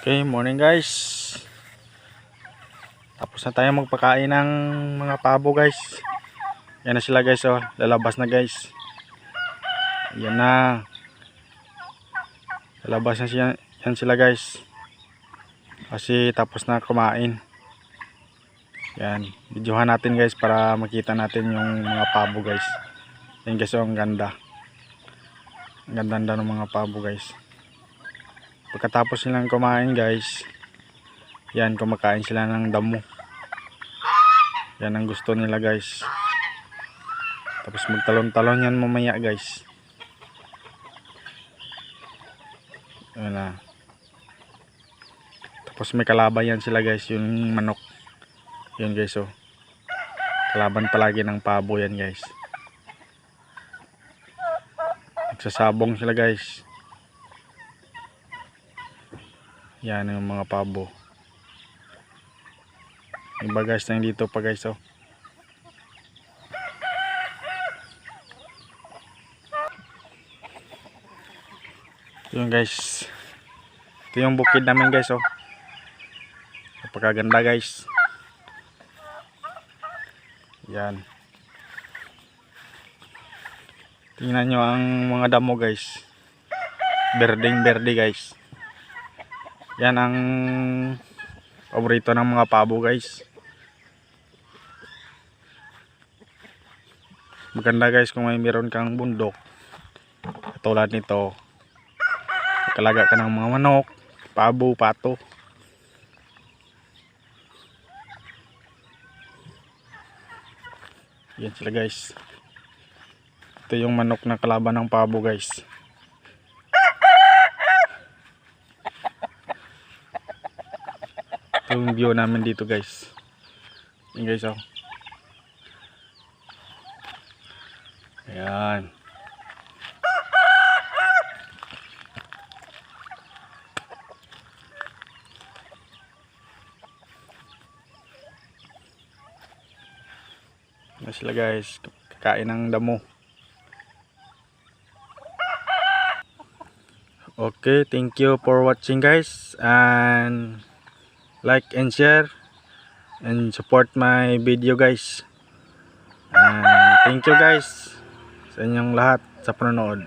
Okay, morning guys. Tapos na tayo magpakain ng mga pabo guys. Yan na sila guys, oh. Lalabas na guys. Yan na. Lalabas na siya, yan sila guys. Kasi tapos na kumain. Yan, videohan natin guys para makita natin yung mga pabo guys. Yan guys, oh, ang ganda. Ang ganda ng mga pabo guys. Pagkatapos nilang kumain guys, yan, kumakain sila ng damo. Yan ang gusto nila guys. Tapos magtalon-talon yan mamaya guys. Yan na. Tapos may kalaban yan sila guys, yung manok. Yan guys, oh. Kalaban palagi ng pabo yan guys. Nagsasabong sila guys. Yan yung mga pabo. Iba guys na dito pa guys, oh. Yun guys. Ito yung bukid namin guys, oh. Napakaganda guys. Yan. Tingnan nyo ang mga damo guys. Berdeng berde guys. Yan ang paborito ng mga pabo guys. Maganda guys kung may meron kang bundok katulad nito. Kalaga ka ng mga manok, pabo, pato. Yan sila guys. Ito yung manok na kalaban ng pabo guys. Ito yung view namin dito guys. Yan guys, oh. Ayan. Yan sila guys, kakain ng damo. Okay, thank you for watching guys, and like and share and support my video guys. And thank you guys sa inyong lahat sa panonood.